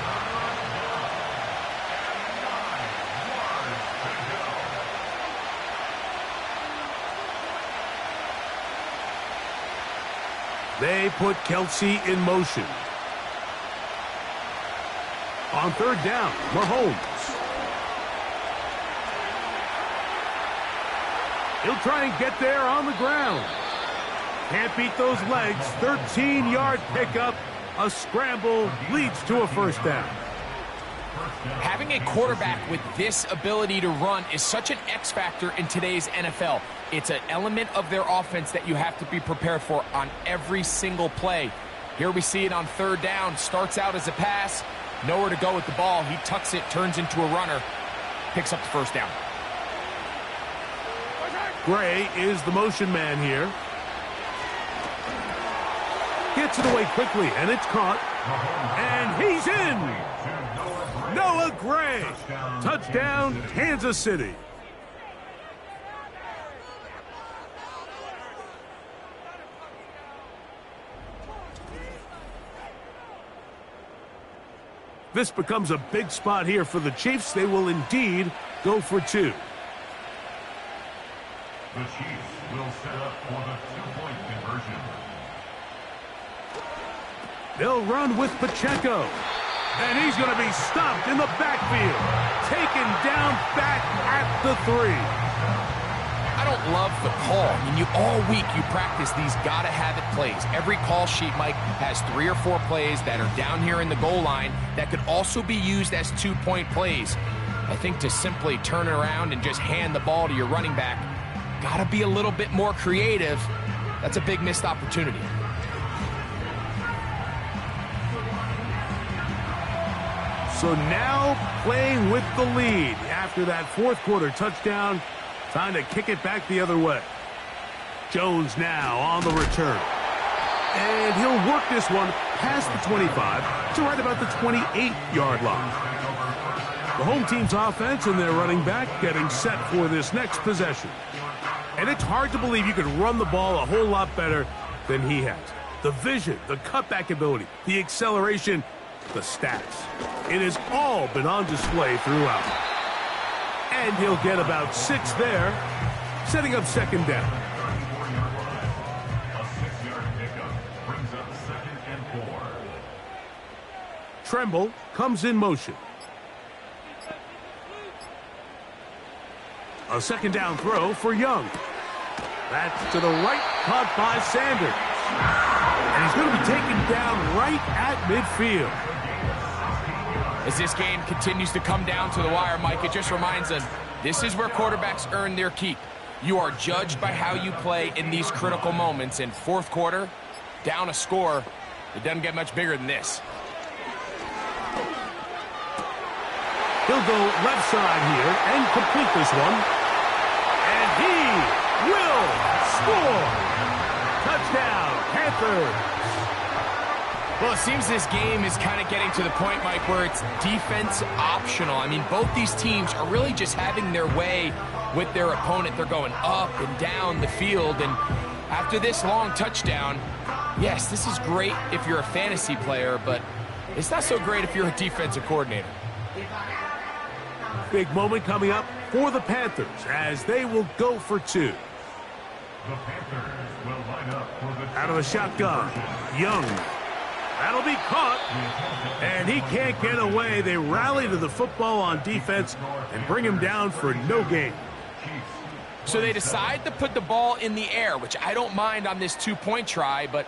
They put Kelsey in motion. On third down, Mahomes. He'll try and get there on the ground. Can't beat those legs. 13-yard pickup. A scramble leads to a first down. Having a quarterback with this ability to run is such an X factor in today's NFL. It's an element of their offense that you have to be prepared for on every single play. Here we see it on third down. Starts out as a pass. Nowhere to go with the ball. He tucks it, turns into a runner. Picks up the first down. Gray is the motion man here. Gets it away quickly, and it's caught. And he's in! Noah Gray. Touchdown, Kansas City. This becomes a big spot here for the Chiefs. They will indeed go for 2. The Chiefs will set up for the 2-point conversion. They'll run with Pacheco. And he's going to be stopped in the backfield. Taken down back at the 3. I don't love the call. I mean, all week you practice these gotta-have-it plays. Every call sheet, Mike, has 3 or 4 plays that are down here in the goal line that could also be used as 2-point plays. I think to simply turn it around and just hand the ball to your running back, gotta be a little bit more creative. That's a big missed opportunity. So now playing with the lead after that fourth quarter touchdown. Time to kick it back the other way. Jones now on the return. And he'll work this one past the 25 to right about the 28-yard line. The home team's offense and their running back getting set for this next possession. And it's hard to believe you could run the ball a whole lot better than he has. The vision, the cutback ability, the acceleration, the stats. It has all been on display throughout. And he'll get about 6 there, setting up second down. A 6-yard pickup brings up 2nd and 4. Tremble comes in motion. A second down throw for Young. That's to the right, caught by Sanders. And he's going to be taken down right at midfield. As this game continues to come down to the wire, Mike, it just reminds us, this is where quarterbacks earn their keep. You are judged by how you play in these critical moments. In fourth quarter, down a score, it doesn't get much bigger than this. He'll go left side here and complete this one. And he will score. Touchdown, Panthers. Well, it seems this game is kind of getting to the point, Mike, where it's defense optional. I mean, both these teams are really just having their way with their opponent. They're going up and down the field. And after this long touchdown, yes, this is great if you're a fantasy player, but it's not so great if you're a defensive coordinator. Big moment coming up for the Panthers as they will go for 2. The Panthers will line up for the Out of a shotgun, Young. That'll be caught, and he can't get away. They rally to the football on defense and bring him down for no gain. So they decide to put the ball in the air, which I don't mind on this 2-point try, but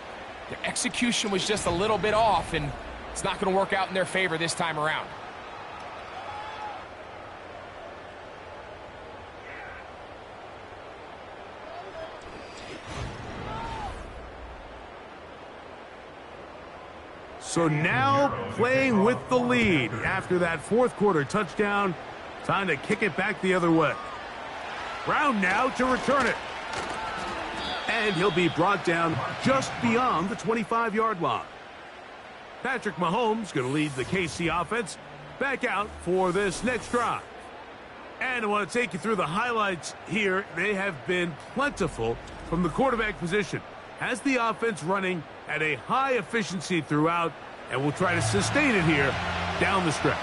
their execution was just a little bit off, and it's not going to work out in their favor this time around. So now playing with the lead after that fourth quarter touchdown. Time to kick it back the other way. Brown now to return it. And he'll be brought down just beyond the 25-yard line. Patrick Mahomes going to lead the KC offense back out for this next drive. And I want to take you through the highlights here. They have been plentiful from the quarterback position. Has the offense running at a high efficiency throughout, and we'll try to sustain it here down the stretch.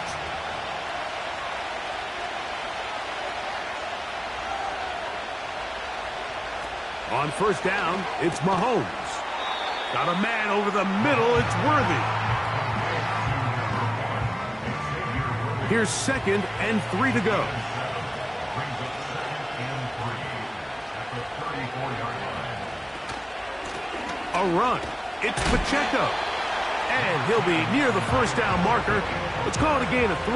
On first down, it's Mahomes. Got a man over the middle, it's Worthy. Here's 2nd and 3 to go. A run. It's Pacheco. And he'll be near the first down marker. Let's call it a gain of 3,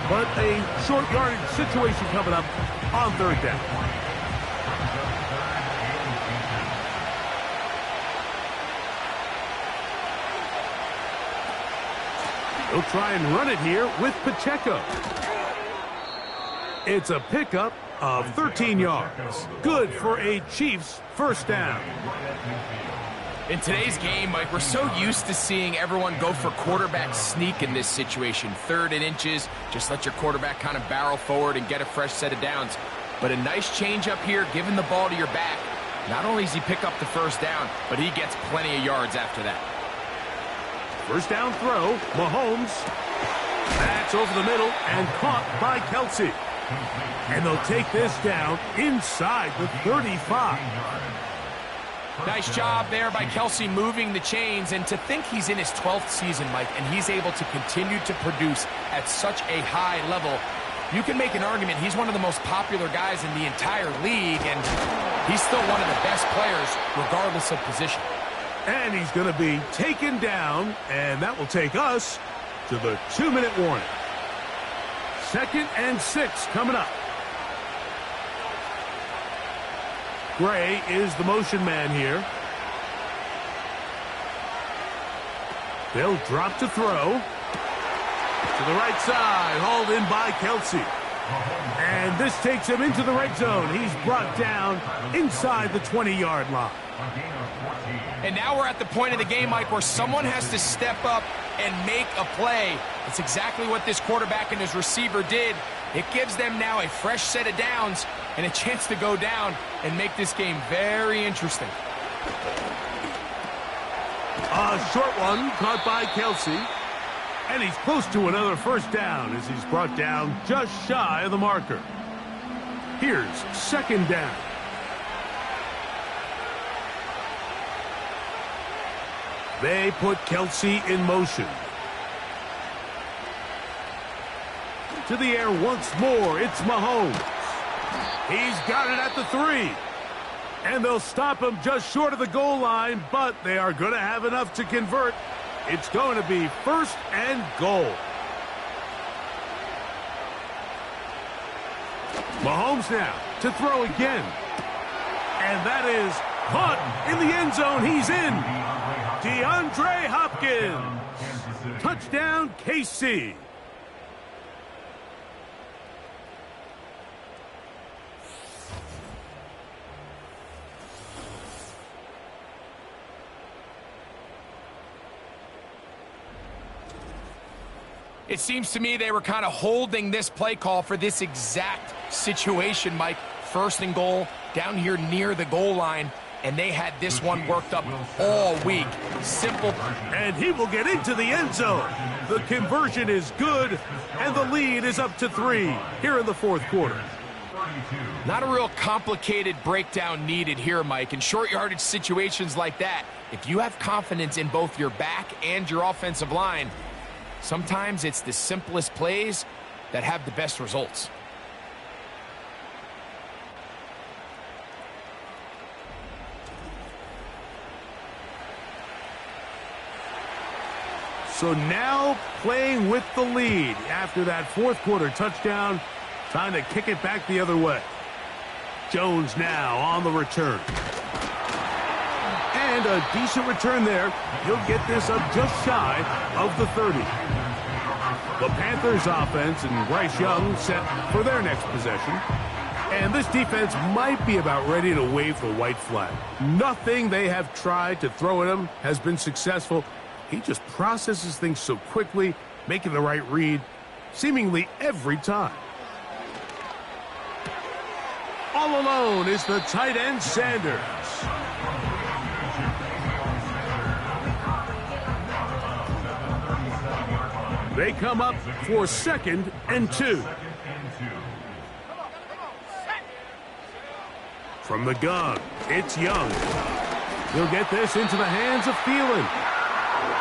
but a short yardage situation coming up on third down. He'll try and run it here with Pacheco. It's a pickup of 13 yards. Good for a Chiefs first down. In today's game, Mike, we're so used to seeing everyone go for quarterback sneak in this situation. 3rd and inches, just let your quarterback kind of barrel forward and get a fresh set of downs. But a nice change up here, giving the ball to your back. Not only does he pick up the first down, but he gets plenty of yards after that. First down throw, Mahomes. That's over the middle and caught by Kelsey. And they'll take this down inside the 35. Nice job there by Kelsey moving the chains, and to think he's in his 12th season, Mike, and he's able to continue to produce at such a high level. You can make an argument he's one of the most popular guys in the entire league, and he's still one of the best players regardless of position. And he's going to be taken down, and that will take us to the 2-minute warning. 2nd and 6 coming up. Gray is the motion man here. They'll drop to throw. To the right side, hauled in by Kelsey. And this takes him into the red zone. He's brought down inside the 20-yard line. And now we're at the point of the game, Mike, where someone has to step up and make a play. It's exactly what this quarterback and his receiver did. It gives them now a fresh set of downs and a chance to go down and make this game very interesting. A short one caught by Kelsey. And he's close to another first down as he's brought down just shy of the marker. Here's second down. They put Kelsey in motion. To the air once more, it's Mahomes. He's got it at the 3. And they'll stop him just short of the goal line, but they are going to have enough to convert. It's going to be first and goal. Mahomes now to throw again. And that is caught in the end zone. He's in. DeAndre Hopkins. Touchdown, KC. It seems to me they were kind of holding this play call for this exact situation, Mike. First and goal, down here near the goal line, and they had this one worked up all week. Simple. And he will get into the end zone. The conversion is good, and the lead is up to 3 here in the fourth quarter. Not a real complicated breakdown needed here, Mike. In short-yardage situations like that, if you have confidence in both your back and your offensive line, sometimes it's the simplest plays that have the best results. So now playing with the lead after that fourth quarter touchdown, trying to kick it back the other way. Jones now on the return. And a decent return there. He'll get this up just shy of the 30. The Panthers offense and Bryce Young set for their next possession. And this defense might be about ready to wave the white flag. Nothing they have tried to throw at him has been successful. He just processes things so quickly, making the right read seemingly every time. All alone is the tight end Sanders. They come up for 2nd and 2. From the gun, it's Young. He'll get this into the hands of Thielen.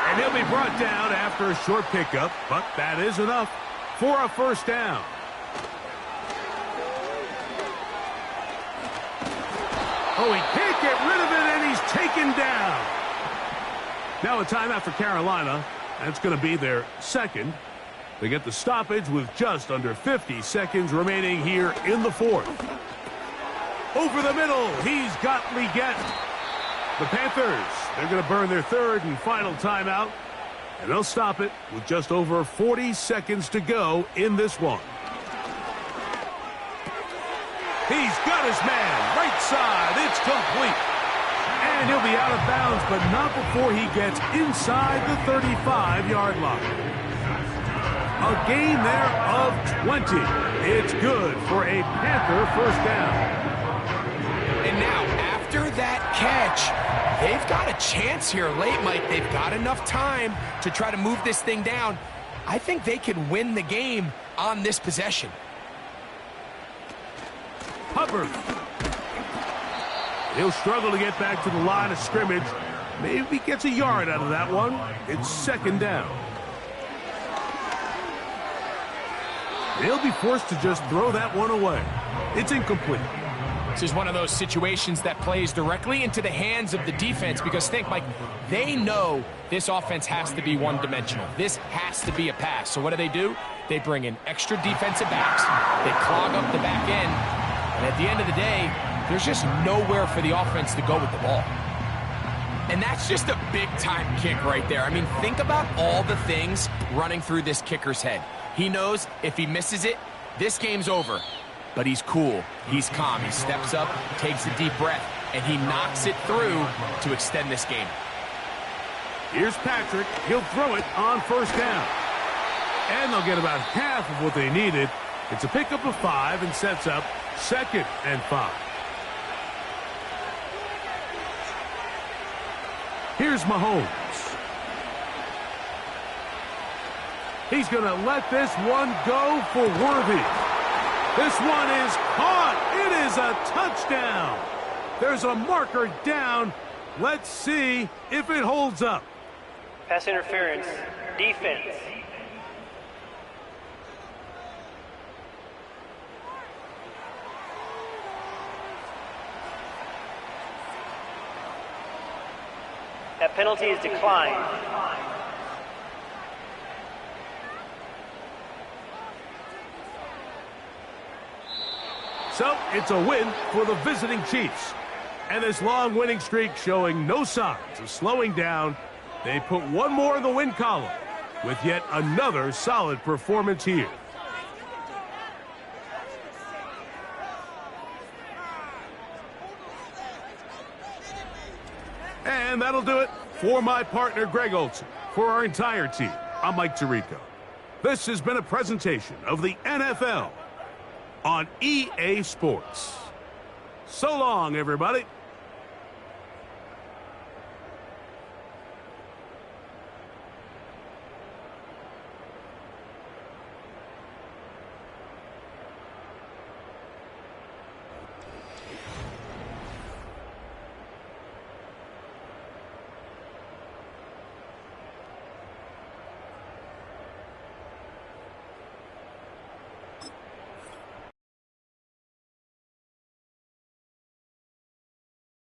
And he'll be brought down after a short pickup, but that is enough for a first down. Oh, he can't get rid of it, and he's taken down. Now a timeout for Carolina. That's going to be their second. They get the stoppage with just under 50 seconds remaining here in the fourth. Over the middle, he's got Leggett. The Panthers, they're going to burn their third and final timeout, and they'll stop it with just over 40 seconds to go in this one. He's got his man, right side, it's complete. And he'll be out of bounds, but not before he gets inside the 35-yard line. A gain there of 20. It's good for a Panther first down. And now, after that catch, they've got a chance here late, Mike. They've got enough time to try to move this thing down. I think they can win the game on this possession. Hubbard. He'll struggle to get back to the line of scrimmage. Maybe gets a yard out of that one. It's second down. They'll be forced to just throw that one away. It's incomplete. This is one of those situations that plays directly into the hands of the defense because think, Mike, they know this offense has to be one-dimensional. This has to be a pass. So what do? They bring in extra defensive backs. They clog up the back end. And at the end of the day, there's just nowhere for the offense to go with the ball. And that's just a big-time kick right there. I mean, think about all the things running through this kicker's head. He knows if he misses it, this game's over. But he's cool. He's calm. He steps up, takes a deep breath, and he knocks it through to extend this game. Here's Patrick. He'll throw it on first down. And they'll get about half of what they needed It's a pickup of 5 and sets up 2nd and 5. Here's Mahomes. He's going to let this one go for Worthy. This one is caught. It is a touchdown. There's a marker down. Let's see if it holds up. Pass interference. Defense. That penalty is declined. So it's a win for the visiting Chiefs. And this long winning streak showing no signs of slowing down. They put one more in the win column with yet another solid performance here. And that'll do it for my partner, Greg Olson. For our entire team, I'm Mike Tirico. This has been a presentation of the NFL on EA Sports. So long, everybody.